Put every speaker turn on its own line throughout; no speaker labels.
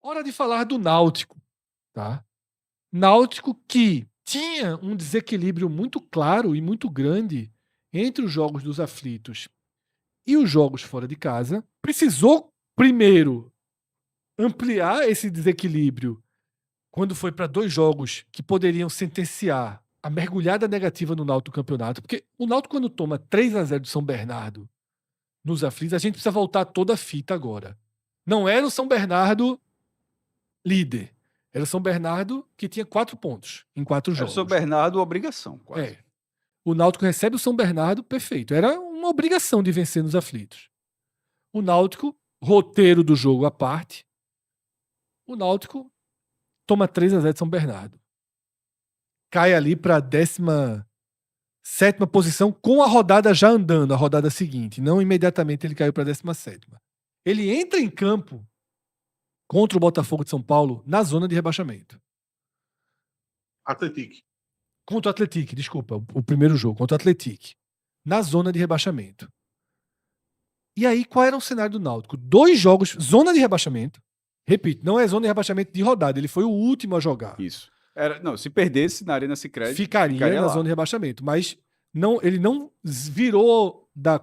Hora de falar do Náutico, tá? Náutico que tinha um desequilíbrio muito claro e muito grande entre os jogos dos aflitos e os jogos fora de casa. Precisou primeiro ampliar esse desequilíbrio quando foi para 2 jogos que poderiam sentenciar a mergulhada negativa no Náutico do campeonato, porque o Náutico quando toma 3-0 do São Bernardo nos aflitos, a gente precisa voltar toda a fita agora. Não era o São Bernardo líder. Era o São Bernardo que tinha 4 pontos em 4
Era o
jogos.
São Bernardo, obrigação, quase.
É. O Náutico recebe o São Bernardo, perfeito. Era uma obrigação de vencer nos aflitos. O Náutico, roteiro do jogo à parte, o Náutico toma 3-0 de São Bernardo. Cai ali para a 17ª posição com a rodada já andando, a rodada seguinte. Não imediatamente ele caiu para a 17ª. Ele entra em campo contra o Botafogo de São Paulo na zona de rebaixamento.
Atlético.
Contra o Atlético, desculpa, o primeiro jogo, contra o Atlético. Na zona de rebaixamento. E aí, qual era o cenário do Náutico? 2 jogos, zona de rebaixamento. Repito, não é zona de rebaixamento de rodada, ele foi o último a jogar.
Isso. Se perdesse na Arena Sicredi,
ficaria na
lá.
zona de rebaixamento, mas não, ele não virou da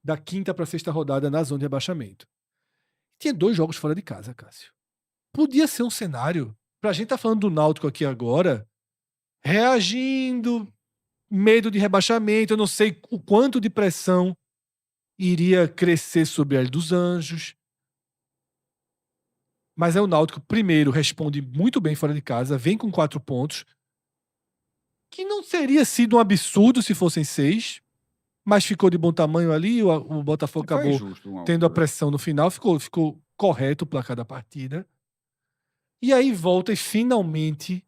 5ª para a 6ª rodada na zona de rebaixamento. Tinha 2 jogos fora de casa, Cássio. Podia ser um cenário, pra gente estar falando do Náutico aqui agora, reagindo, medo de rebaixamento, eu não sei o quanto de pressão iria crescer sobre a Ilha dos Anjos. Mas é o Náutico, primeiro, responde muito bem fora de casa, vem com 4 pontos, que não teria sido um absurdo se fossem 6, mas ficou de bom tamanho ali, o Botafogo acabou tendo a pressão no final, ficou correto o placar da partida. E aí volta e finalmente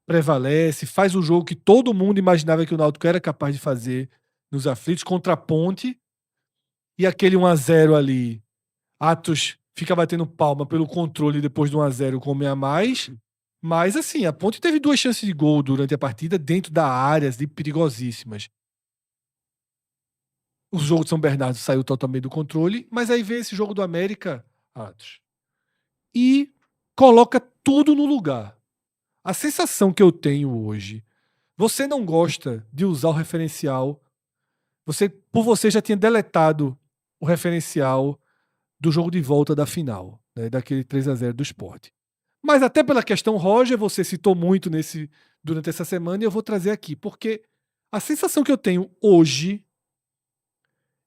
prevalece, faz o jogo que todo mundo imaginava que o Náutico era capaz de fazer nos aflitos, contra a Ponte, e aquele 1-0 ali, Atos fica batendo palma pelo controle depois do 1-0 com homem a mais. Mas assim, a Ponte teve 2 chances de gol durante a partida dentro da áreas perigosíssimas. O jogo de São Bernardo saiu totalmente do controle, mas aí vem esse jogo do América, Atos, e coloca tudo no lugar. A sensação que eu tenho hoje, você não gosta de usar o referencial, por você já tinha deletado o referencial do jogo de volta da final, né, daquele 3-0 do Sport. Mas até pela questão Roger, você citou muito durante essa semana e eu vou trazer aqui, porque a sensação que eu tenho hoje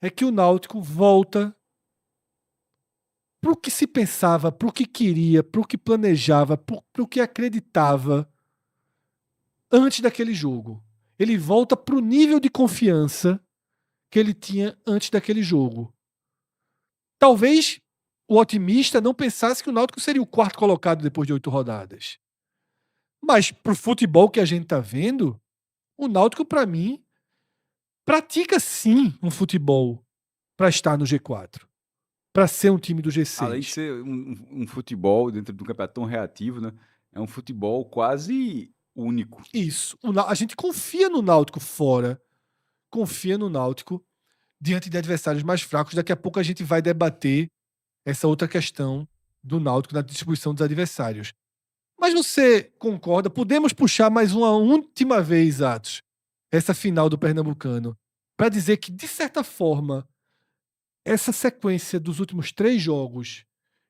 é que o Náutico volta para o que se pensava, para o que queria, para o que planejava, para o que acreditava antes daquele jogo. Ele volta para o nível de confiança que ele tinha antes daquele jogo. Talvez o otimista não pensasse que o Náutico seria o 4º colocado depois de 8 rodadas. Mas pro futebol que a gente tá vendo, o Náutico, para mim, pratica sim um futebol para estar no G4. Para ser um time do G6.
Além de ser um futebol dentro do campeonato tão reativo, né? É um futebol quase único.
Isso. A gente confia no Náutico fora, confia no Náutico diante de adversários mais fracos. Daqui a pouco a gente vai debater essa outra questão do Náutico na distribuição dos adversários. Mas você concorda? Podemos puxar mais uma última vez, Atos, essa final do Pernambucano, para dizer que, de certa forma, essa sequência dos últimos 3 jogos,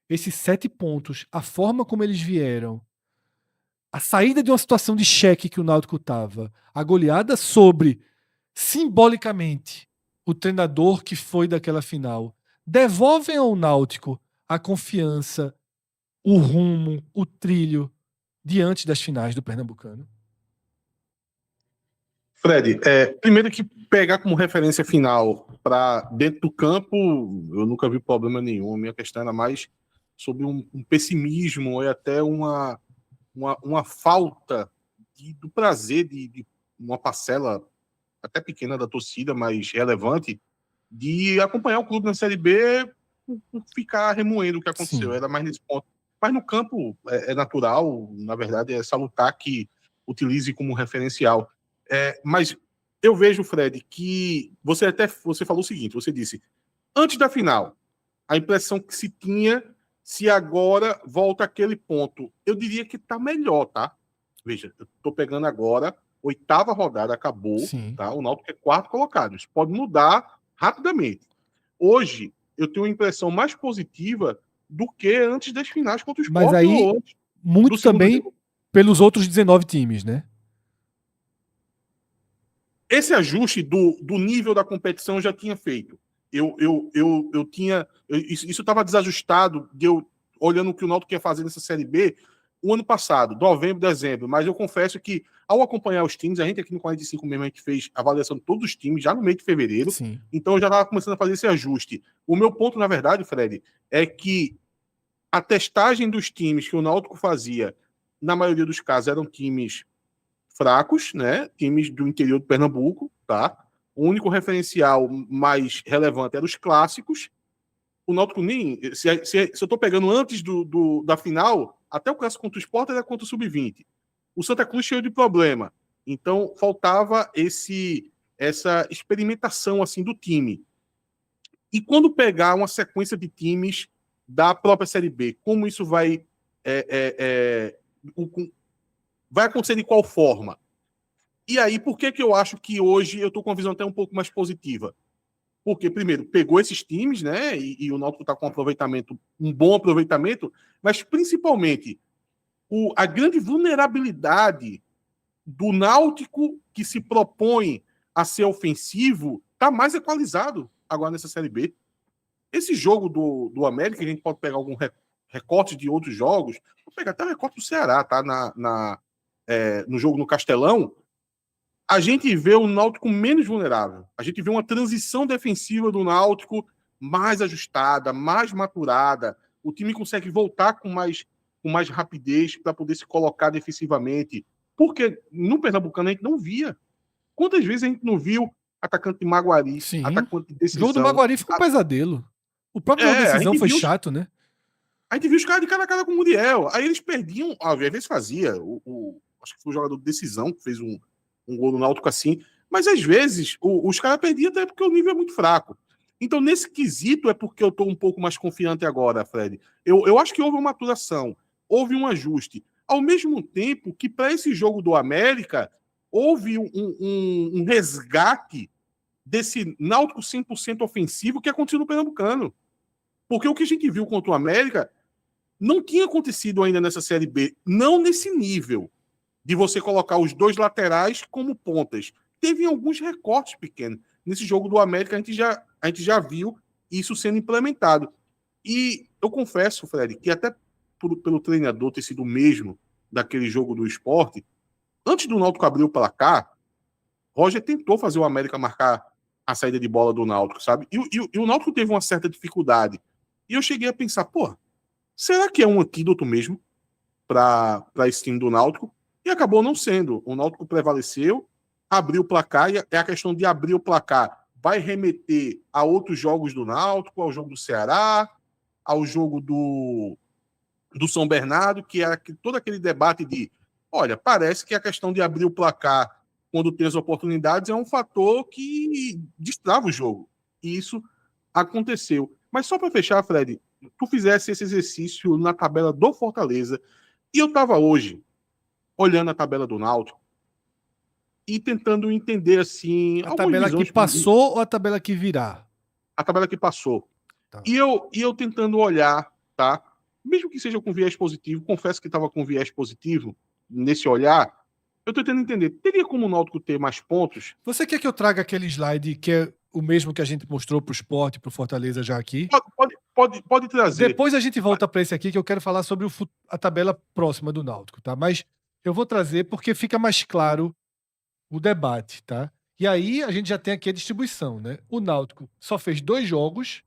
esses 7 pontos, a forma como eles vieram, a saída de uma situação de cheque que o Náutico estava, a goleada sobre, simbolicamente, o treinador que foi daquela final, devolvem ao Náutico a confiança, o rumo, o trilho diante das finais do Pernambucano?
Fred, primeiro que pegar como referência final para dentro do campo, eu nunca vi problema nenhum. A minha questão era mais sobre um pessimismo e até uma falta do prazer de uma parcela até pequena da torcida, mas relevante, de acompanhar o clube na Série B por ficar remoendo o que aconteceu.
Sim.
Era mais nesse ponto. Mas no campo é natural, na verdade, é salutar que utilize como referencial. Mas eu vejo, Fred, que você falou o seguinte, você disse, antes da final, a impressão que se tinha se agora volta aquele ponto. Eu diria que tá melhor, tá? Veja, eu tô pegando agora, 8ª rodada acabou,
Sim.
tá? O Náutico é 4º colocado. Isso pode mudar rapidamente. Hoje, eu tenho uma impressão mais positiva do que antes das finais contra o
Mas
Sport
aí,
ou antes do
muito
segundo
também
jogo.
pelos outros 19 times, né?
Esse ajuste do nível da competição eu já tinha feito. Eu tinha. Isso estava desajustado de eu olhando o que o Náutico ia fazer nessa Série B o ano passado, novembro, dezembro. Mas eu confesso que, ao acompanhar os times, a gente aqui no 45 mesmo, a gente fez a avaliação de todos os times já no mês de fevereiro.
Sim.
Então eu já estava começando a fazer esse ajuste. O meu ponto, na verdade, Fred, é que a testagem dos times que o Náutico fazia, na maioria dos casos, eram times fracos, né? Times do interior do Pernambuco, tá? O único referencial mais relevante era os clássicos. O Náutico nem. Se eu estou pegando antes da final, até o clássico contra o Sport era contra o Sub-20. O Santa Cruz cheio de problema. Então, faltava essa experimentação assim do time. E quando pegar uma sequência de times da própria Série B, como isso vai vai acontecer de qual forma? E aí, por que eu acho que hoje eu estou com uma visão até um pouco mais positiva? Porque, primeiro, pegou esses times, né? E o Náutico está com um bom aproveitamento, mas principalmente a grande vulnerabilidade do Náutico que se propõe a ser ofensivo está mais equalizado agora nessa Série B. Esse jogo do América, a gente pode pegar algum recorte de outros jogos, vou pegar até o recorte do Ceará, tá? No jogo no Castelão, a gente vê o Náutico menos vulnerável. A gente vê uma transição defensiva do Náutico mais ajustada, mais maturada. O time consegue voltar com mais rapidez para poder se colocar defensivamente. Porque no Pernambucano a gente não via. Quantas vezes a gente não viu atacante de Maguari,
Sim.
atacante de
O jogo do
decisão?
Maguari ficou um pesadelo. O próprio jogo de
A
decisão
gente
foi
viu
chato, né?
a gente viu os caras de cara a cara com o Muriel. Aí eles perdiam, às vezes fazia. Acho que foi o jogador de decisão que fez um gol no Náutico assim. Mas às vezes os caras perdiam até porque o nível é muito fraco. Então, nesse quesito, é porque eu estou um pouco mais confiante agora, Fred. Eu acho que houve uma maturação, houve um ajuste. Ao mesmo tempo que, para esse jogo do América, houve um resgate desse Náutico 100% ofensivo que aconteceu no Pernambucano. Porque o que a gente viu contra o América não tinha acontecido ainda nessa Série B, não nesse nível de você colocar os dois laterais como pontas. Teve alguns recortes pequenos. Nesse jogo do América, a gente já viu isso sendo implementado. E eu confesso, Fred, que até pelo treinador ter sido o mesmo daquele jogo do Sport, antes do Náutico abrir o placar, Roger tentou fazer o América marcar a saída de bola do Náutico, sabe? E o Náutico teve uma certa dificuldade. E eu cheguei a pensar, pô, será que é um antídoto mesmo para esse time do Náutico? E acabou não sendo. O Náutico prevaleceu, abriu o placar, e é a questão de abrir o placar vai remeter a outros jogos do Náutico, ao jogo do Ceará, ao jogo do São Bernardo, que era todo aquele debate de, olha, parece que a questão de abrir o placar quando tem as oportunidades é um fator que destrava o jogo. E isso aconteceu. Mas só para fechar, Fred, tu fizesse esse exercício na tabela do Fortaleza, e eu estava hoje olhando a tabela do Náutico e tentando entender assim
A
algumas
tabela que
visões.
passou ou a tabela que virá?
A tabela que passou.
Tá.
E eu tentando olhar, tá? Mesmo que seja com viés positivo, confesso que estava com viés positivo nesse olhar. Eu tô tentando entender, teria como o Náutico ter mais pontos?
Você quer que eu traga aquele slide que é o mesmo que a gente mostrou pro Sport e pro Fortaleza já aqui?
Pode trazer.
Depois a gente volta para esse aqui que eu quero falar sobre a tabela próxima do Náutico, tá? Mas eu vou trazer porque fica mais claro o debate, tá? E aí a gente já tem aqui a distribuição, né? O Náutico só fez 2 jogos.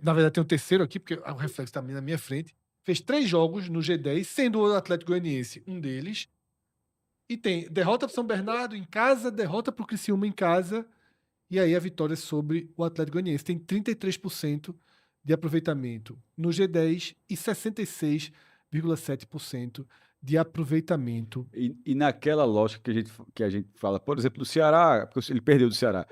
Na verdade tem o terceiro aqui, porque o reflexo está na minha frente. Fez 3 jogos no G10, sendo o Atlético Goianiense um deles. E tem derrota para São Bernardo em casa, derrota para o Criciúma em casa, e aí a vitória sobre o Atlético Goianiense. Tem 33% de aproveitamento no G10 e 66,7% de aproveitamento.
E naquela lógica que a gente fala, por exemplo, do Ceará, porque ele perdeu do Ceará.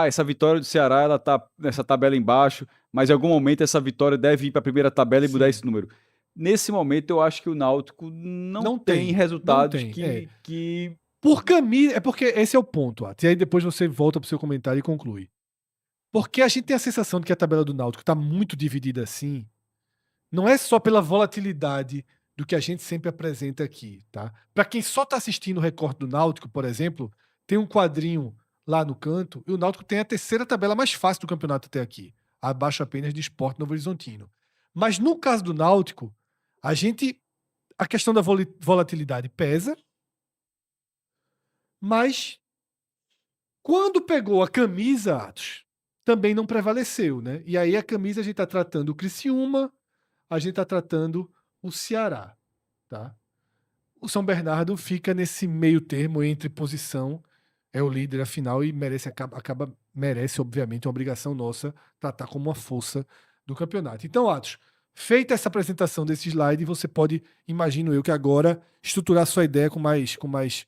Essa vitória do Ceará, ela tá nessa tabela embaixo, mas em algum momento essa vitória deve ir para a primeira tabela e mudar
Sim.
esse número. Nesse momento, eu acho que o Náutico não
Não
tem
tem,
resultados
não tem,
que...
Por camisa, é porque esse é o ponto, Atos. E aí depois você volta pro seu comentário e conclui. Porque a gente tem a sensação de que a tabela do Náutico está muito dividida assim. Não é só pela volatilidade do que a gente sempre apresenta aqui, tá? Para quem só está assistindo o recorte do Náutico, por exemplo, tem um quadrinho lá no canto e o Náutico tem a terceira tabela mais fácil do campeonato até aqui, abaixo apenas de Sport Novo Horizontino. Mas no caso do Náutico, a questão da volatilidade pesa, mas quando pegou a camisa, Atos, também não prevaleceu, né? E aí a camisa a gente está tratando o Criciúma, a gente está tratando o Ceará, tá? O São Bernardo fica nesse meio termo entre posição, é o líder afinal e merece obviamente uma obrigação nossa tratar como uma força do campeonato. Então, Atos, feita essa apresentação desse slide, você pode, imagino eu, que agora estruturar sua ideia com mais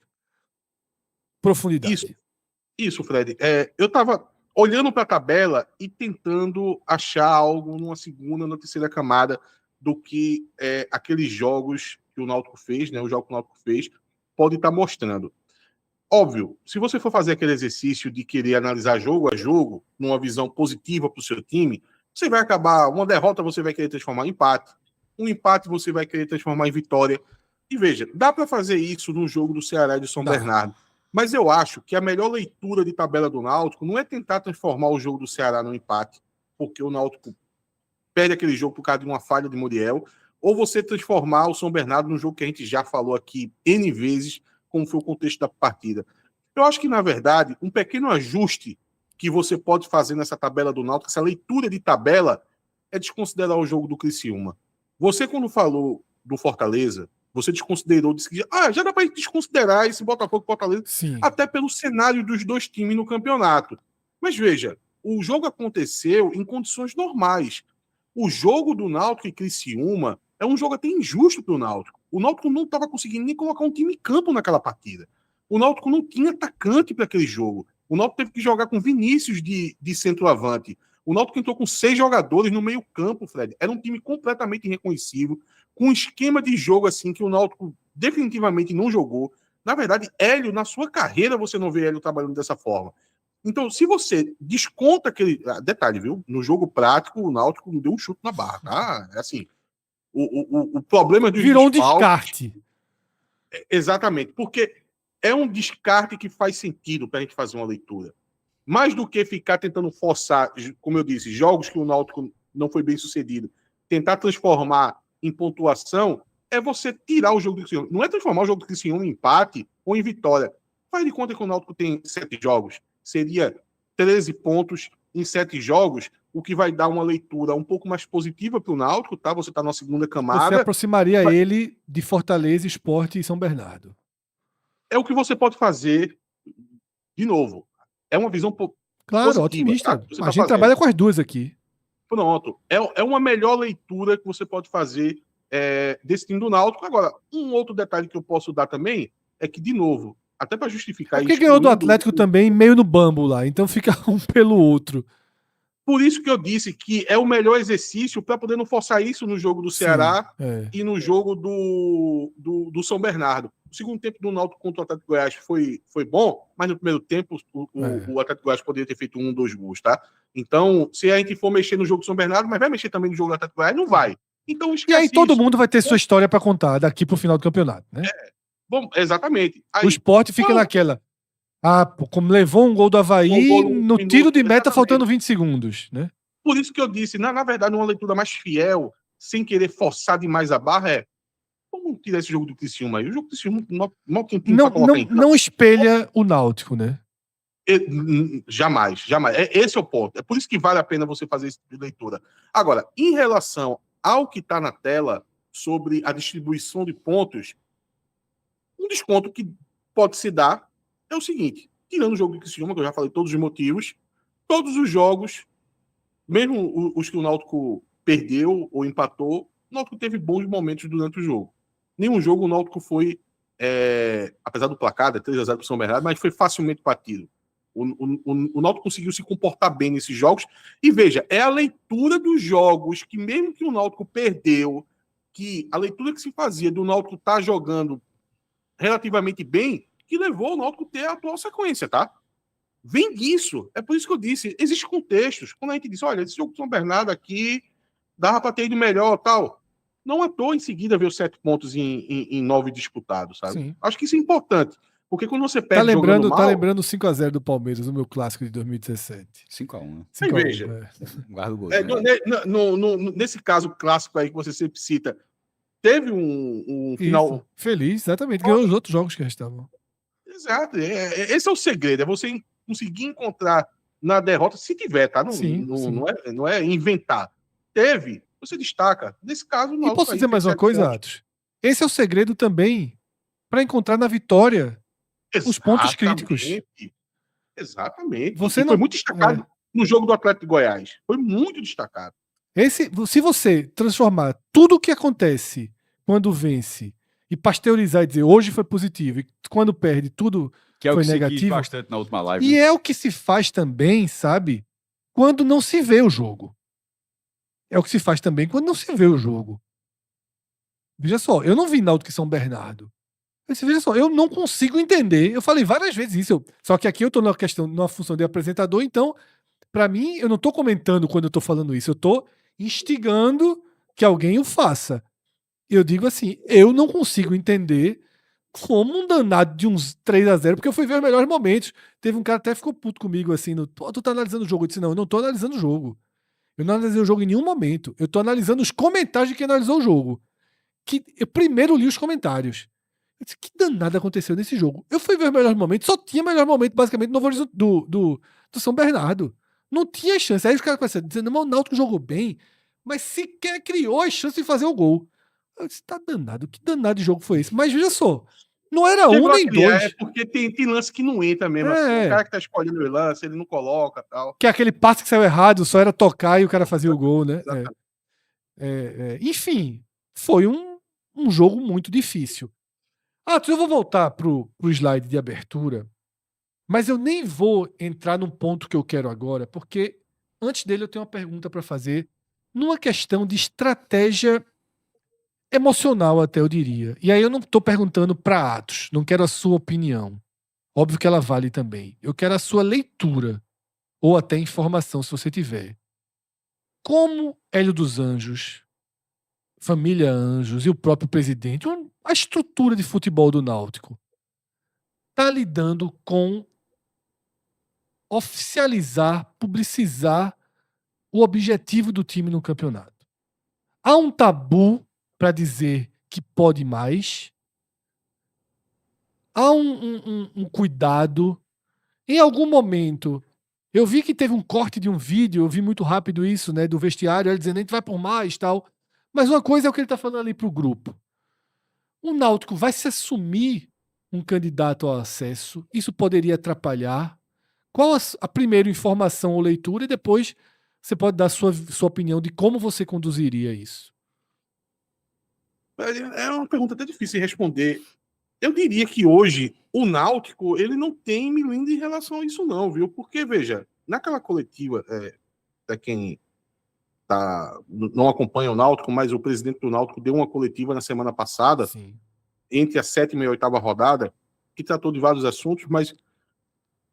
profundidade.
Isso, Fred. Eu estava olhando para a tabela e tentando achar algo numa segunda, na terceira camada do que aqueles jogos que o Náutico fez, né? O jogo que o Náutico fez, pode estar mostrando. Óbvio, se você for fazer aquele exercício de querer analisar jogo a jogo, numa visão positiva para o seu time, você vai acabar, uma derrota você vai querer transformar em empate, um empate você vai querer transformar em vitória. E veja, dá para fazer isso no jogo do Ceará e do São Bernardo. Mas eu acho que a melhor leitura de tabela do Náutico não é tentar transformar o jogo do Ceará num empate, porque o Náutico perde aquele jogo por causa de uma falha de Muriel, ou você transformar o São Bernardo num jogo que a gente já falou aqui N vezes, como foi o contexto da partida. Eu acho que, na verdade, um pequeno ajuste que você pode fazer nessa tabela do Náutico, essa leitura de tabela, é desconsiderar o jogo do Criciúma. Você, quando falou do Fortaleza, você desconsiderou, disse que já dá para desconsiderar esse Botafogo e Fortaleza,
Sim.
até pelo cenário dos dois times no campeonato. Mas veja, o jogo aconteceu em condições normais. O jogo do Náutico e Criciúma é um jogo até injusto para o Náutico. O Náutico não estava conseguindo nem colocar um time em campo naquela partida. O Náutico não tinha atacante para aquele jogo. O Náutico teve que jogar com Vinícius de centroavante. O Náutico entrou com 6 jogadores no meio campo, Fred. Era um time completamente irreconhecível, com um esquema de jogo assim que o Náutico definitivamente não jogou. Na verdade, Hélio, na sua carreira, você não vê Hélio trabalhando dessa forma. Então, se você desconta aquele... Detalhe, viu? No jogo prático, o Náutico deu um chute na barra, tá? É assim, o problema dos
Virou um
desfalques...
descarte.
Exatamente, porque é um descarte que faz sentido para a gente fazer uma leitura. Mais do que ficar tentando forçar, como eu disse, jogos que o Náutico não foi bem sucedido, tentar transformar em pontuação, é você tirar o jogo do Criciúma. Não é transformar o jogo do Criciúma em empate ou em vitória. Faz de conta que o Náutico tem 7 jogos. Seria 13 pontos em 7 jogos, o que vai dar uma leitura um pouco mais positiva para o Náutico, tá? Você está na segunda camada.
Você aproximaria ele de Fortaleza, Sport e São Bernardo.
É o que você pode fazer de novo. É uma visão
claro,
positiva,
otimista.
Tá?
A gente trabalha com as duas aqui.
Pronto. É uma melhor leitura que você pode fazer desse time do Náutico. Agora, um outro detalhe que eu posso dar também é que, de novo, até para justificar
isso... Porque ganhou do Atlético também meio no bambo lá, então fica um pelo outro.
Por isso que eu disse que é o melhor exercício para poder não forçar isso no jogo do Ceará e no jogo do São Bernardo. O segundo tempo do Náutico contra o Atlético Goiás foi bom, mas no primeiro tempo o Atlético Goiás poderia ter feito 1, 2 gols, tá? Então, se a gente for mexer no jogo do São Bernardo, mas vai mexer também no jogo do Atlético Goiás, não vai. Então, esquece.
E aí todo mundo vai ter sua história para contar daqui pro final do campeonato, né?
Bom, exatamente. Aí,
o Sport fica naquela... como levou um gol do Avaí no tiro de meta, faltando 20 segundos, né?
Por isso que eu disse, na verdade, uma leitura mais fiel, sem querer forçar demais a barra, vamos tirar esse jogo do Criciúma aí. O jogo do Criciúma não tem time para colocar em campo.
Não espelha o Náutico, né?
Jamais. Esse é o ponto. É por isso que vale a pena você fazer esse tipo de leitura. Agora, em relação ao que está na tela sobre a distribuição de pontos, um desconto que pode se dar é o seguinte: tirando o jogo do Criciúma, que eu já falei todos os motivos, todos os jogos, mesmo os que o Náutico perdeu ou empatou, o Náutico teve bons momentos durante o jogo. Nenhum jogo o Náutico foi, apesar do placar, 3-0 para o São Bernardo, mas foi facilmente batido. O Náutico conseguiu se comportar bem nesses jogos. E veja, é a leitura dos jogos que, mesmo que o Náutico perdeu, que a leitura que se fazia do Náutico estar jogando relativamente bem, que levou o Náutico a ter a atual sequência, tá? Vem disso. É por isso que eu disse, existem contextos. Quando a gente diz, olha, esse jogo de São Bernardo aqui dava para ter ido melhor tal. Não à toa em seguida ver os 7 pontos em 9 disputados, sabe?
Sim.
Acho que isso é importante. Porque quando você
Tá
perde jogando
lembrando,
mal...
lembrando o 5x0 do Palmeiras, o meu clássico de 2017.
5x1, né?
5x1,
veja.
Guarda o gol.
Nesse caso clássico aí que você sempre cita, teve um final...
Isso. Feliz, exatamente. Ganhou os outros jogos que restavam.
Exato. Esse é o segredo. É você conseguir encontrar na derrota, se tiver, tá?
Sim.
Não é inventar. Teve, você destaca. Nesse caso,
E posso dizer mais uma coisa, Atos? Esse é o segredo também para encontrar na vitória os pontos críticos.
Exatamente.
Você
foi muito destacado no jogo do Atlético de Goiás. Foi muito destacado.
Se você transformar tudo o que acontece quando vence e pasteurizar e dizer hoje foi positivo e quando perde tudo
que é
foi
o que
negativo.
Se quis bastante na última live.
E é o que se faz também, sabe? Quando não se vê o jogo. É o que se faz também quando não se vê o jogo. Veja só, eu não vi Náutico e São Bernardo. Veja só, eu não consigo entender. Eu falei várias vezes isso. Só que aqui eu tô numa função de apresentador, então, para mim, eu não tô comentando quando eu tô falando isso. Eu tô instigando que alguém o faça. Eu digo assim, eu não consigo entender como um danado de uns 3x0, porque eu fui ver os melhores momentos. Teve um cara que até ficou puto comigo assim, tu tá analisando o jogo. Eu disse, não, eu não tô analisando o jogo. Eu não analisei o jogo em nenhum momento. Eu tô analisando os comentários de quem analisou o jogo. Que eu primeiro li os comentários. Eu disse, que danada aconteceu nesse jogo? Eu fui ver os melhores momentos, só tinha melhor momento, basicamente, no Novo do São Bernardo. Não tinha chance. Aí os caras começaram dizendo, o Náutico jogou bem, mas sequer criou a chance de fazer o gol. Eu disse, tá danado, que danado de jogo foi esse? Mas veja só, não era um nem dois.
É porque tem lance que não entra mesmo. Assim. O cara que tá escolhendo o lance, ele não coloca tal.
Que aquele passe que saiu errado, só era tocar e o cara fazia o gol, né? Enfim, foi um jogo muito difícil. Eu vou voltar pro slide de abertura, mas eu nem vou entrar num ponto que eu quero agora, porque antes dele eu tenho uma pergunta para fazer, numa questão de estratégia emocional até, eu diria. E aí eu não estou perguntando para Atos, não quero a sua opinião. Óbvio que ela vale também. Eu quero a sua leitura, ou até informação, se você tiver. Como Hélio dos Anjos, família Anjos e o próprio presidente, a estrutura de futebol do Náutico, está lidando com oficializar, publicizar o objetivo do time no campeonato. Há um tabu para dizer que pode mais. Há um cuidado. Em algum momento, eu vi que teve um corte de um vídeo, eu vi muito rápido isso, né, do vestiário, ele dizendo a gente vai por mais tal. Mas uma coisa é o que ele está falando ali para o grupo. O Náutico vai se assumir um candidato ao acesso. Isso poderia atrapalhar. Qual a primeira informação ou leitura e depois você pode dar sua opinião de como você conduziria isso?
É uma pergunta até difícil de responder. Eu diria que hoje o Náutico ele não tem milindre em relação a isso não, viu? Porque, veja, naquela coletiva, para quem não acompanha o Náutico, mas o presidente do Náutico deu uma coletiva na semana passada,
Sim,
entre a 7ª e a 8ª rodada, que tratou de vários assuntos, mas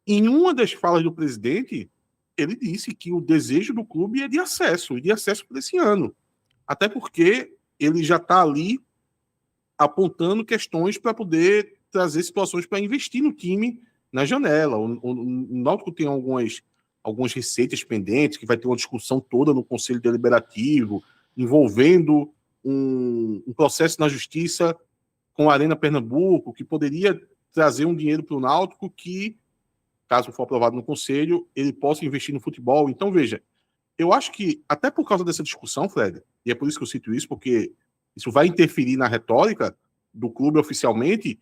em uma das falas do presidente, ele disse que o desejo do clube é de acesso, e de acesso para esse ano. Até porque ele já está ali apontando questões para poder trazer situações para investir no time na janela. O Náutico tem algumas receitas pendentes, que vai ter uma discussão toda no Conselho Deliberativo, envolvendo um processo na Justiça com a Arena Pernambuco, que poderia trazer um dinheiro para o Náutico que, caso for aprovado no Conselho, ele possa investir no futebol. Então, veja, eu acho que, até por causa dessa discussão, Fred, e é por isso que eu cito isso, porque isso vai interferir na retórica do clube oficialmente,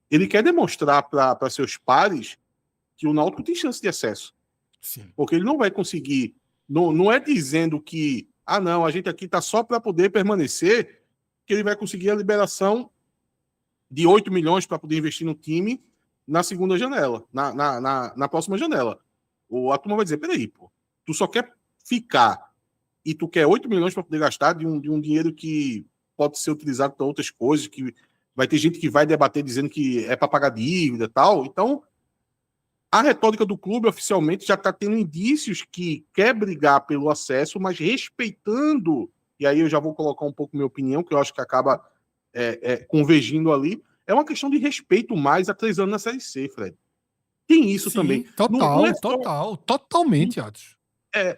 ele quer demonstrar para seus pares que o Náutico tem chance de acesso.
sim.
Porque ele não vai conseguir, não é dizendo que, não, a gente aqui está só para poder permanecer, que ele vai conseguir a liberação de 8 milhões para poder investir no time na segunda janela, na próxima janela. Ou a turma vai dizer, peraí, pô, tu só quer ficar e tu quer 8 milhões para poder gastar de um dinheiro que pode ser utilizado para outras coisas, que vai ter gente que vai debater dizendo que é para pagar dívida e tal. Então, a retórica do clube oficialmente já está tendo indícios que quer brigar pelo acesso, mas respeitando, e aí eu já vou colocar um pouco minha opinião, que eu acho que acaba convergindo ali, é uma questão de respeito mais a 3 anos na Série C, Fred. Tem isso
Sim,
também.
totalmente, Atos.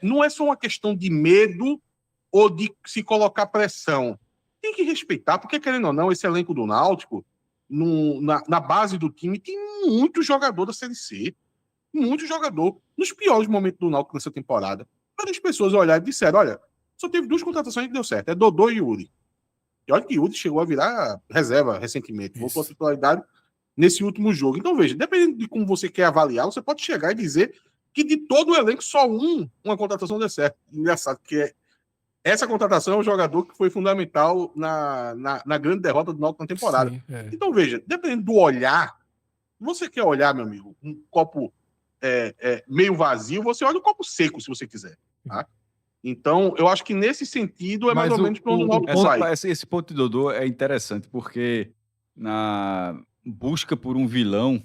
Não é só uma questão de medo ou de se colocar pressão. Tem que respeitar, porque querendo ou não, esse elenco do Náutico, na base do time, tem muito jogador da Série C. Muito jogador. Nos piores momentos do Náutico nessa temporada, várias pessoas olharam e disseram, olha, só teve 2 contratações que deu certo, é Dodô e Yuri. E olha que Yuri chegou a virar reserva recentemente, voltou a titularidade nesse último jogo. Então, veja, dependendo de como você quer avaliar, você pode chegar e dizer que de todo o elenco, só uma contratação deu certo. Engraçado, que essa contratação é um jogador que foi fundamental na grande derrota do Náutico na temporada.
Sim,
Então, veja, dependendo do olhar, você quer olhar, meu amigo, um copo meio vazio, você olha o copo seco, se você quiser. Tá? Então, eu acho que nesse sentido é mais ou menos para onde o Náutico vai.
Esse ponto de Dodô é interessante, porque na busca por um vilão,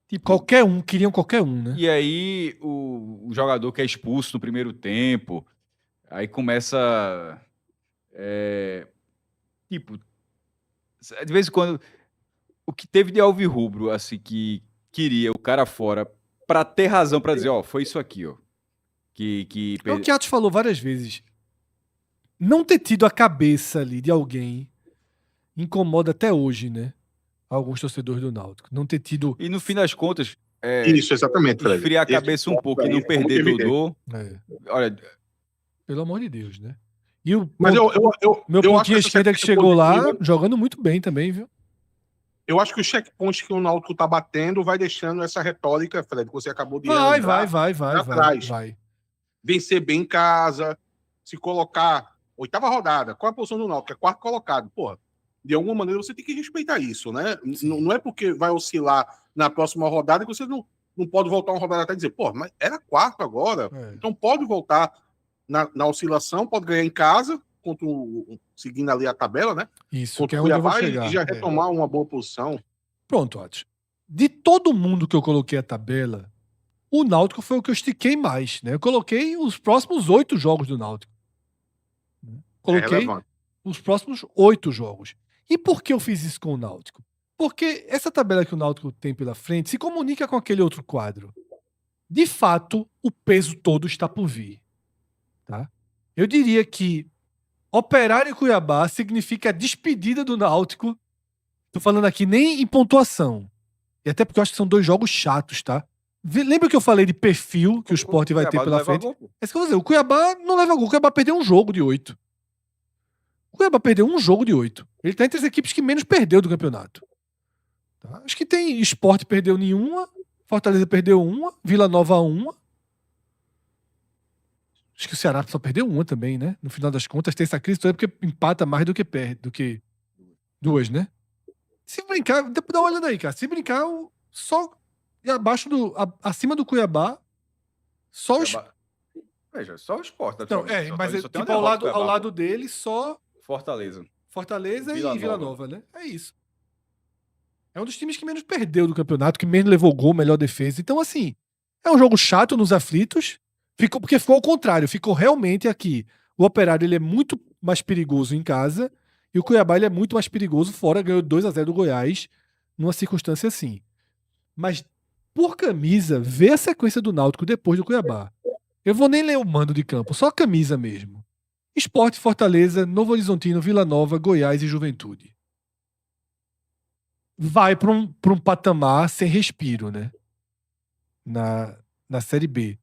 tipo,
queriam qualquer um, né?
e aí o jogador que é expulso no primeiro tempo, aí começa, tipo, de vez em quando, o que teve de alvirrubro, assim, que queria o cara fora pra ter razão pra dizer, ó, foi isso aqui, ó.
É o que Atos falou várias vezes. Não ter tido a cabeça ali de alguém incomoda até hoje, né? Alguns torcedores do Náutico. Não ter tido.
E no fim das contas,
Isso, exatamente, Fred.
esfriar a cabeça um pouco e não perder Dodô. Olha,
pelo amor de Deus, né? E o
Mas
meu pontinho esquerda que chegou lá, jogando muito bem também, viu?
Eu acho que o checkpoint que o Náutico tá batendo vai deixando essa retórica, Fred, que você acabou de
Vai.
Vencer bem em casa, se colocar 8ª rodada. Qual é a posição do Náutico? É 4º colocado. Porra, de alguma maneira você tem que respeitar isso, né? Não é porque vai oscilar na próxima rodada que você não pode voltar uma rodada até e dizer, pô, mas era 4º agora. Então pode voltar na oscilação, pode ganhar em casa, seguindo ali a tabela, né?
Isso,
contra
que é
o
onde eu vou
Cuiabá
chegar.
e já retomar uma boa posição.
Pronto, Atos. De todo mundo que eu coloquei a tabela, o Náutico foi o que eu estiquei mais, né? Eu coloquei os próximos 8 jogos do Náutico. Coloquei os próximos 8 jogos. E por que eu fiz isso com o Náutico? Porque essa tabela que o Náutico tem pela frente se comunica com aquele outro quadro. De fato, o peso todo está por vir. Tá? Eu diria que Operário e Cuiabá significa a despedida do Náutico. Tô falando aqui nem em pontuação. E até porque eu acho que são 2 jogos chatos, tá? Lembra que eu falei de perfil que o Sport vai ter pela frente? É isso que eu vou dizer. O Cuiabá não leva gol. O Cuiabá perdeu um jogo de 8. O Cuiabá perdeu um jogo de 8. Ele tá entre as equipes que menos perdeu do campeonato. Tá? Acho que tem Sport perdeu nenhuma, Fortaleza perdeu uma, Vila Nova uma. Acho que o Ceará só perdeu uma também, né? No final das contas, tem essa crise toda porque empata mais do que perde, do que 2, né? Se brincar, dá uma olhada aí, cara. Se brincar, só abaixo acima do Cuiabá, só os.
Veja, só o Sport.
Não, mas tipo, ao lado dele, só
Fortaleza
e Vila Nova, né? É isso. É um dos times que menos perdeu do campeonato, que menos levou gol, melhor defesa. Então, assim, é um jogo chato nos aflitos. Porque ficou ao contrário. Ficou realmente aqui. O Operário ele é muito mais perigoso em casa e o Cuiabá ele é muito mais perigoso fora. Ganhou 2-0 do Goiás numa circunstância assim. Mas, por camisa, vê a sequência do Náutico depois do Cuiabá. Eu vou nem ler o mando de campo, só a camisa mesmo. Sport, Fortaleza, Novo Horizontino, Vila Nova, Goiás e Juventude. Vai para um patamar sem respiro, né? Na Série B.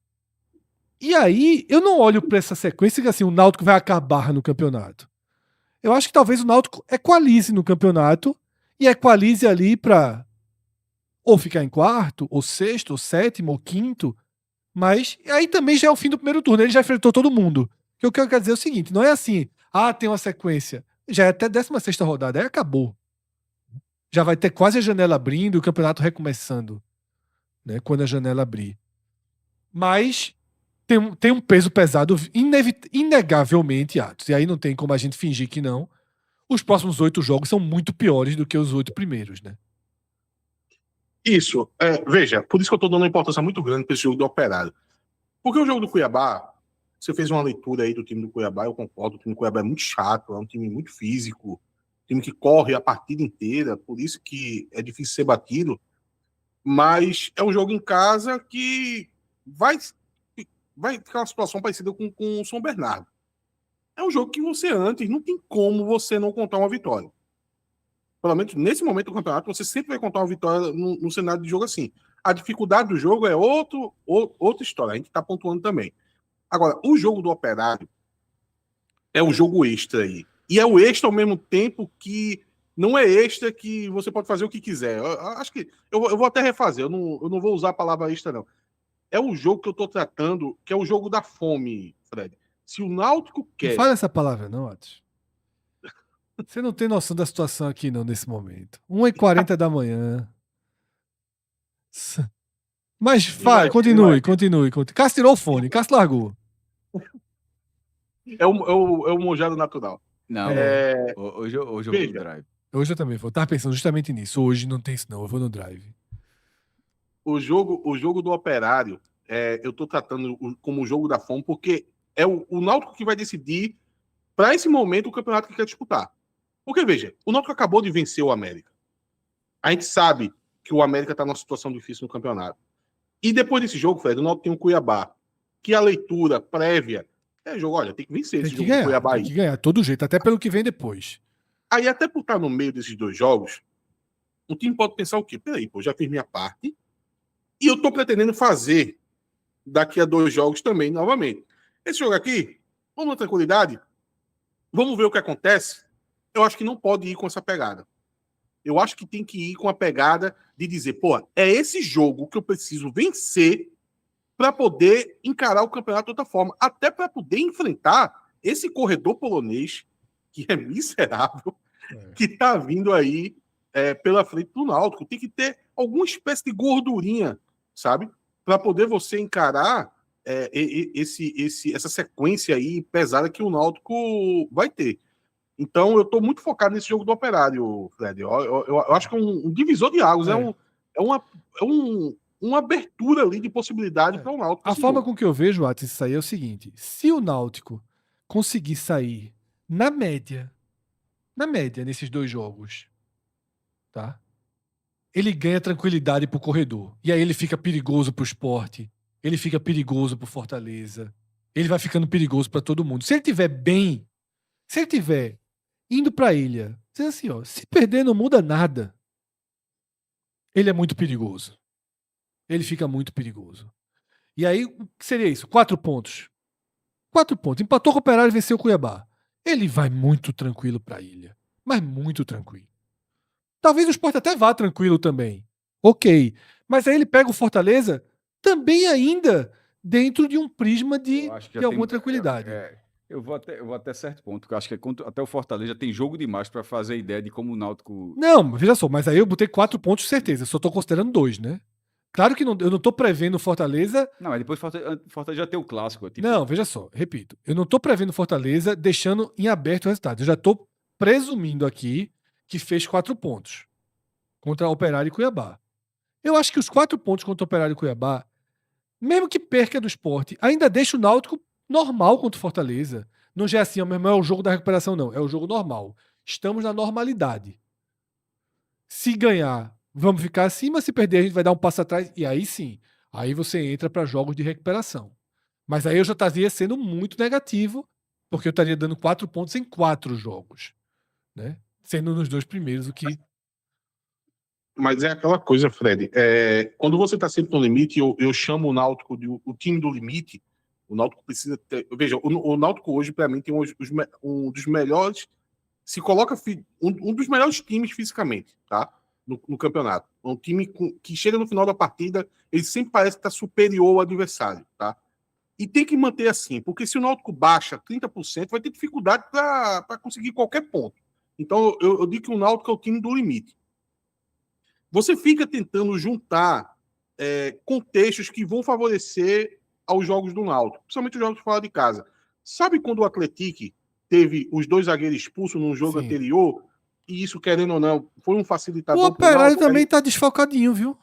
E aí, eu não olho para essa sequência que assim, o Náutico vai acabar no campeonato. Eu acho que talvez o Náutico equalize no campeonato e equalize ali para ou ficar em 4º, ou 6º, ou 7º, ou 5º. Mas aí também já é o fim do primeiro turno. Ele já enfrentou todo mundo. O que eu quero dizer é o seguinte, não é assim, tem uma sequência. Já é até 16ª rodada, aí acabou. Já vai ter quase a janela abrindo e o campeonato recomeçando, né, quando a janela abrir. Mas tem um peso pesado, inegavelmente, Atos. E aí não tem como a gente fingir que não. Os próximos 8 jogos são muito piores do que os 8 primeiros, né?
Isso. Veja, por isso que eu tô dando uma importância muito grande para esse jogo do Operário. Porque o jogo do Cuiabá, você fez uma leitura aí do time do Cuiabá, eu concordo, o time do Cuiabá é muito chato, é um time muito físico, um time que corre a partida inteira, por isso que é difícil ser batido, mas é um jogo em casa que vai ficar uma situação parecida com o São Bernardo. É um jogo que você antes não tem como você não contar uma vitória. Pelo menos nesse momento do campeonato, você sempre vai contar uma vitória no cenário de jogo assim. A dificuldade do jogo é outra história, a gente está pontuando também. Agora, o jogo do Operário é o jogo extra aí. E é o extra ao mesmo tempo que não é extra que você pode fazer o que quiser. Eu acho que eu vou até refazer, eu não vou usar a palavra extra, não. É o jogo que eu tô tratando, que é o jogo da fome, Fred. Se o Náutico
Não
quer.
fala essa palavra, não, Atos. Você não tem noção da situação aqui, não, nesse momento. 1h40 da manhã. Mas continue. Cássio tirou o fone, Cássio largou.
É o mojado natural.
Não,
É.
hoje eu vou no
Veja.
drive.
Hoje eu também vou. Tava pensando justamente nisso. Hoje não tem isso, não. Eu vou no drive.
O jogo do Operário, eu tô tratando como o jogo da fome, porque é o Náutico que vai decidir, para esse momento, o campeonato que quer disputar. Porque, veja, o Náutico acabou de vencer o América. A gente sabe que o América está numa situação difícil no campeonato. E depois desse jogo, Fred, o Náutico tem o Cuiabá, que a leitura prévia é jogo, olha, tem que vencer
Tem
esse
que
jogo
ganhar.
do Cuiabá
Tem
aí.
que ganhar, todo jeito. Até pelo que vem depois.
Aí, até por estar no meio desses dois jogos, o time pode pensar o quê? Peraí, pô, já fiz minha parte e eu tô pretendendo fazer daqui a 2 jogos também, novamente. Esse jogo aqui, vamos na tranquilidade, vamos ver o que acontece. Eu acho que não pode ir com essa pegada. Eu acho que tem que ir com a pegada de dizer, pô, é esse jogo que eu preciso vencer para poder encarar o campeonato de outra forma. Até para poder enfrentar esse corredor polonês, que é miserável, que tá vindo aí pela frente do Náutico. Tem que ter alguma espécie de gordurinha, sabe? Para poder você encarar essa sequência aí pesada que o Náutico vai ter. Então, eu estou muito focado nesse jogo do Operário, Fred. Eu acho que é um divisor de águas, uma abertura ali de possibilidade para o Náutico.
A forma com que eu vejo, Atos, isso aí é o seguinte: se o Náutico conseguir sair na média nesses 2 jogos, tá? Ele ganha tranquilidade pro corredor. E aí ele fica perigoso pro Sport. Ele fica perigoso pro Fortaleza. Ele vai ficando perigoso para todo mundo. Se ele tiver bem, se ele tiver indo pra ilha, diz assim, ó, se perder não muda nada. Ele é muito perigoso. Ele fica muito perigoso. E aí, o que seria isso? 4 pontos. 4 pontos. Empatou com o Operário e venceu o Cuiabá. Ele vai muito tranquilo pra ilha. Mas muito tranquilo. Talvez o Sport até vá tranquilo também. Ok. Mas aí ele pega o Fortaleza também ainda dentro de um prisma de alguma tranquilidade.
Eu vou até certo ponto, porque eu acho que até o Fortaleza tem jogo demais para fazer ideia de como o Náutico...
Não, veja só, mas aí eu botei 4 pontos de certeza. Só tô considerando 2, né? Claro que eu não tô prevendo o Fortaleza...
Não, mas depois o Fortaleza já tem o clássico. Tipo...
Não, veja só, repito. Eu não tô prevendo o Fortaleza deixando em aberto o resultado. Eu já tô presumindo aqui que fez 4 pontos contra o Operário e Cuiabá. Eu acho que os 4 pontos contra o Operário e Cuiabá, mesmo que perca do Sport, ainda deixa o Náutico normal contra o Fortaleza. Não já é assim, não é o jogo da recuperação, não. É o jogo normal. Estamos na normalidade. Se ganhar, vamos ficar acima. Se perder, a gente vai dar um passo atrás. E aí sim, aí você entra para jogos de recuperação. Mas aí eu já estaria sendo muito negativo, porque eu estaria dando 4 pontos em 4 jogos. Né? Sendo nos 2 primeiros, o que...
Mas é aquela coisa, Fred. Quando você está sempre no limite, eu chamo o Náutico de o time do limite. O Náutico precisa ter. Veja, o Náutico hoje, para mim, tem um dos melhores. Se coloca um dos melhores times fisicamente, tá? No campeonato. Um time que chega no final da partida, ele sempre parece estar superior ao adversário, tá? E tem que manter assim, porque se o Náutico baixa 30%, vai ter dificuldade para conseguir qualquer ponto. Então, eu digo que o Náutico é o time do limite. Você fica tentando juntar contextos que vão favorecer aos jogos do Náutico, principalmente os jogos fora de casa. Sabe quando o Atlético teve os 2 zagueiros expulsos num jogo
Sim.
anterior? E isso, querendo ou não, foi um
O
facilitador pro
Operário
Náutico?
também tá desfalcadinho, viu?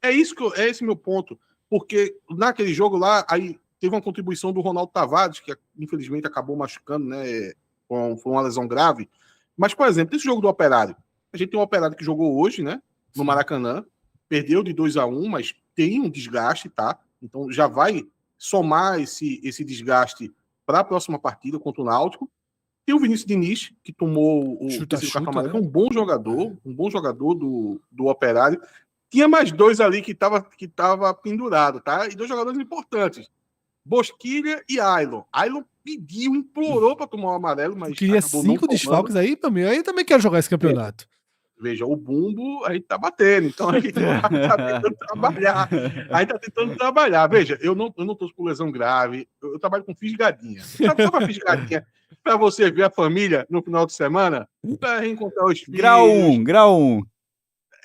É esse meu ponto. Porque naquele jogo lá, aí teve uma contribuição do Ronaldo Tavares, que infelizmente acabou machucando, né? Foi uma lesão grave. Mas, por exemplo, esse jogo do Operário, a gente tem um Operário que jogou hoje, né? No
Sim.
Maracanã, perdeu de 2-1, mas tem um desgaste, tá? Então já vai somar esse desgaste para a próxima partida contra o Náutico. Tem o Vinícius Diniz, que tomou o terceiro cartão amarelo, que é um bom jogador do Operário. Tinha mais 2 ali que tava pendurado, tá? E 2 jogadores importantes. Bosquilha e Ailon. Ailon pediu, implorou para tomar o amarelo, mas
Queria
acabou não
5
tomando.
desfalques aí, pra mim. Aí eu também quero jogar esse campeonato.
Veja, o bumbo a gente tá batendo, então a gente tá tentando trabalhar. A gente tá tentando trabalhar. Veja, eu não tô com lesão grave, eu trabalho com fisgadinha. Sabe a fisgadinha? Para você ver a família no final de semana, para reencontrar os filhos.
Grau 1.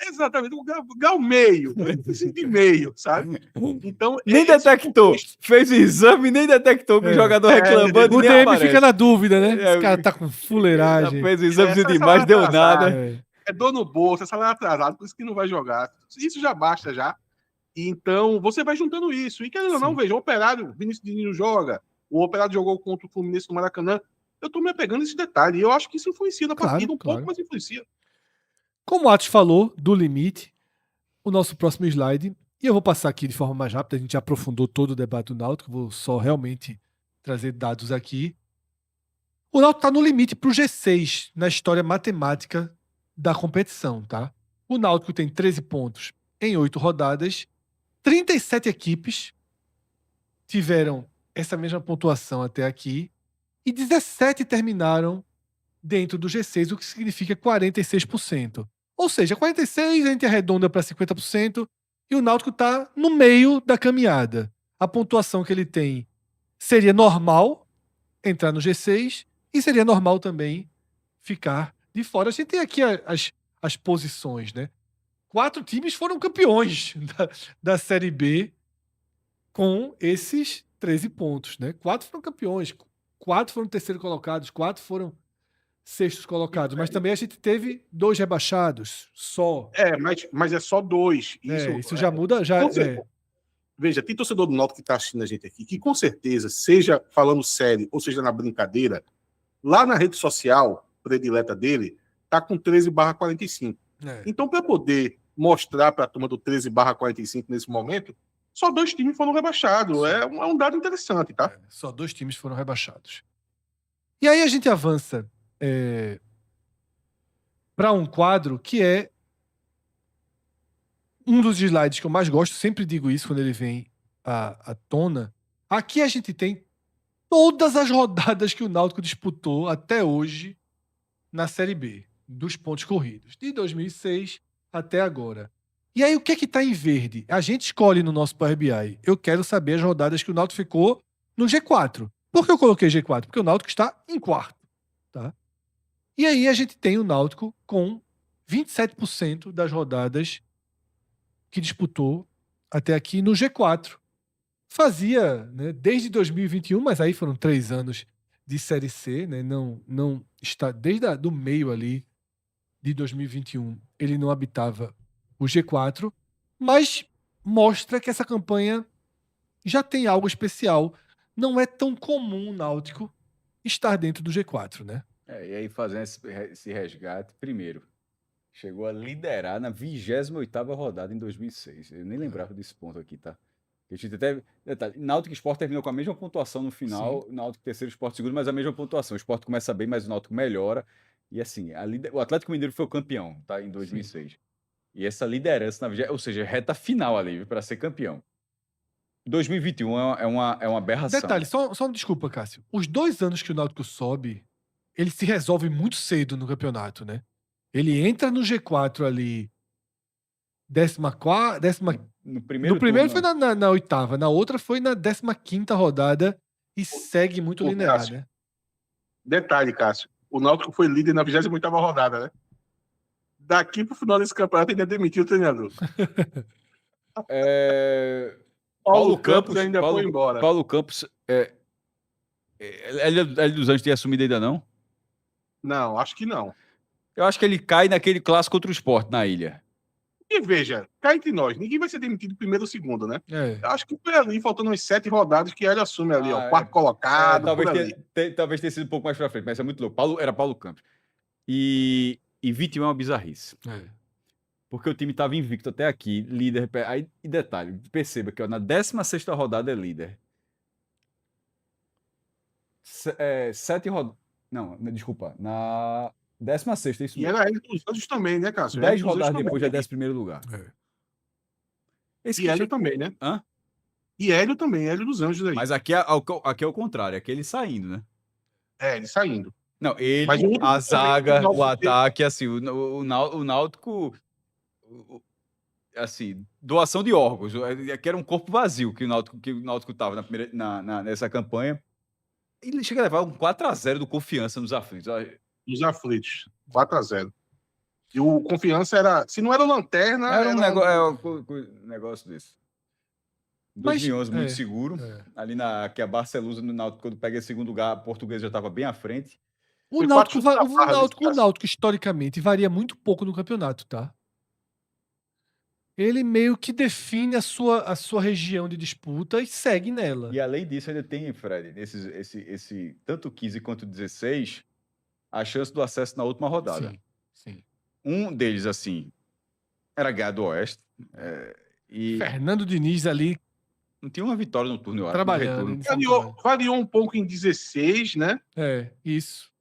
Exatamente, o grau meio, de meio, sabe? Então,
Nem detectou. Fez o exame, nem detectou que o jogador reclamando.
O
nem
DM
aparece.
fica na dúvida, né? Esse cara tá com fuleiragem.
Fez o exame demais, deu nada.
É dor no bolso, é salário atrasado, por isso que não vai jogar. Isso já basta já. Então, você vai juntando isso. E querendo ou não, veja, o Operário, Vinícius Diniz joga, o Operário jogou contra o Fluminense no Maracanã. Eu tô me apegando a esse detalhe. E eu acho que isso influencia na partida pouco, mas influencia.
Como o Atos falou do limite, o nosso próximo slide, e eu vou passar aqui de forma mais rápida, a gente já aprofundou todo o debate do Náutico, vou só realmente trazer dados aqui. O Náutico está no limite para o G6 na história matemática da competição, tá? O Náutico tem 13 pontos em 8 rodadas, 37 equipes tiveram essa mesma pontuação até aqui e 17 terminaram dentro do G6, o que significa 46%. Ou seja, 46% a gente arredonda para 50% e o Náutico está no meio da caminhada. A pontuação que ele tem seria normal entrar no G6 e seria normal também ficar de fora. A gente tem aqui as posições, né? 4 times foram campeões da Série B com esses 13 pontos, né? 4 foram campeões, 4 foram terceiro colocados, 4 foram sextos colocados, mas também a gente teve 2 rebaixados só.
Mas é só 2.
Isso já muda.
Veja, tem torcedor do Náutico que está assistindo a gente aqui, que com certeza, seja falando sério ou seja na brincadeira, lá na rede social predileta dele, tá com 13/45. Então, para poder mostrar para a turma do 13/45 nesse momento, só 2 times foram rebaixados. É um dado interessante, tá?
Só 2 times foram rebaixados. E aí a gente avança para um quadro que é um dos slides que eu mais gosto, sempre digo isso quando ele vem à tona. Aqui a gente tem todas as rodadas que o Náutico disputou até hoje na Série B, dos pontos corridos, de 2006 até agora. E aí o que é que tá em verde? A gente escolhe no nosso Power BI. Eu quero saber as rodadas que o Náutico ficou no G4. Por que eu coloquei G4? Porque o Náutico está em quarto. Tá? E aí a gente tem o Náutico com 27% das rodadas que disputou até aqui no G4. Fazia, né, desde 2021, mas aí foram 3 anos de Série C, né, não está desde do meio ali de 2021, ele não habitava o G4, mas mostra que essa campanha já tem algo especial. Não é tão comum o Náutico estar dentro do G4, né?
E aí fazendo esse resgate, primeiro, chegou a liderar na 28ª rodada em 2006. Eu nem lembrava desse ponto aqui, tá? A gente até, Náutico e Sport terminou com a mesma pontuação no final, sim. Náutico terceiro, Sport segundo, mas a mesma pontuação. O Sport começa bem, mas o Náutico melhora. E assim, o Atlético Mineiro foi o campeão, tá? Em 2006. Sim. E essa liderança, ou seja, reta final ali, para ser campeão. 2021 é uma aberração.
Detalhe, só uma desculpa, Cássio. Os 2 anos que o Náutico sobe, ele se resolve muito cedo no campeonato, né? Ele entra no G4 ali, 14ª... No primeiro foi na 8ª, na outra foi na 15ª rodada e segue muito linear,
Cássio,
né?
Detalhe, Cássio. O Náutico foi líder na 28ª rodada, né? Daqui pro final desse campeonato ainda demitiu o treinador. Paulo Campos ainda foi embora.
Paulo Campos. Hélio dos Anjos tem assumido ainda não?
Não, acho que não.
Eu acho que ele cai naquele clássico contra o Sport na ilha.
E veja, cá entre nós, ninguém vai ser demitido primeiro ou segundo, né?
É.
Eu acho que foi ali, faltando umas 7 rodadas, que ele assume ali, ó,
Ah,
quarto colocado, por ali.
Talvez tenha sido um pouco mais pra frente, mas é muito louco. Era Paulo Campos. E 21 é uma bizarrice.
É.
Porque o time estava invicto até aqui, líder. Aí, e detalhe, perceba que ó, na 16ª rodada é líder. 7 rodadas. Não, desculpa. Na 16ª, isso
E
mesmo.
era ele dos Anjos também, né, Cássio?
10
Hélio dos Anjos
rodadas depois já é
também.
11º lugar.
É.
Esse
E Hélio também, né?
Hã?
E Hélio também, Hélio dos Anjos aí.
Mas aqui é o contrário, aqui ele saindo, né?
Ele saindo.
Não, ele,
Mas o
a zaga,
Náutico
o ataque, assim, o Náutico, assim, doação de órgãos, que era um corpo vazio que o Náutico tava nessa campanha. Ele chega a levar um 4-0 do Confiança nos aflitos.
Os aflitos. 4-0. E o Confiança era. Se não era o Lanterna.
Era um negócio desse.
Mas,
2011, muito seguro.
é.
Ali que a Barcelusa no Náutico, quando pega esse segundo lugar, a Portuguesa já estava bem à frente.
O
Foi
Náutico,
quatro chutes na barra
o Náutico, historicamente, varia muito pouco no campeonato, tá? Ele meio que define a sua região de disputa e segue nela.
E além disso, ainda tem, Fred, tanto 15 quanto 16, a chance do acesso na última rodada.
Sim.
Um deles, assim, era ganhar do Oeste. E
Fernando Diniz ali
não tinha uma vitória no turno, eu acho.
trabalhando.
No retorno.
Variou um pouco em 16, né?
Isso.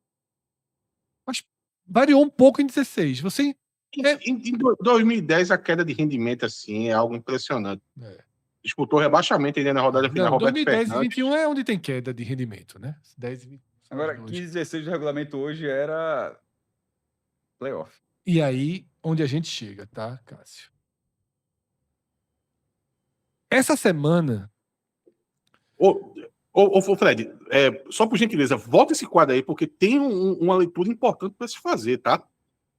Mas variou um pouco em 16. Você.
Em 2010, a queda de rendimento, assim, é algo impressionante. Disputou rebaixamento ainda na rodada final.
Não,
Roberto
2010
Fernandes.
e 21 é onde tem queda de rendimento, né? 10 e 20.
Agora, 15 e 16 do regulamento hoje era playoff.
E aí, onde a gente chega, tá, Cássio? Essa semana.
Ô, Fred, só por gentileza, volta esse quadro aí, porque tem uma leitura importante para se fazer, tá?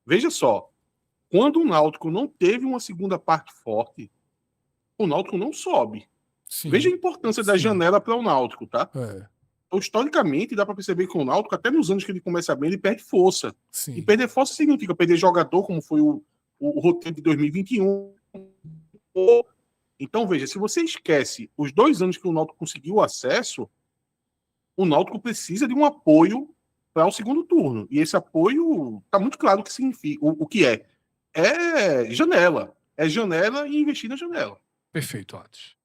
Veja só. Quando o Náutico não teve uma segunda parte forte, o Náutico não sobe.
Sim.
Veja a importância da janela para o Náutico, tá? Então, historicamente, dá para perceber que o Náutico, até nos anos que ele começa bem, ele perde força.
Sim.
E perder força significa perder jogador, como foi o roteiro de 2021. Então, veja, se você esquece os 2 anos que o Náutico conseguiu o acesso, o Náutico precisa de um apoio para o segundo turno. E esse apoio está muito claro o que significa, o que é. É janela. É janela e investir na janela.
Perfeito, Atos.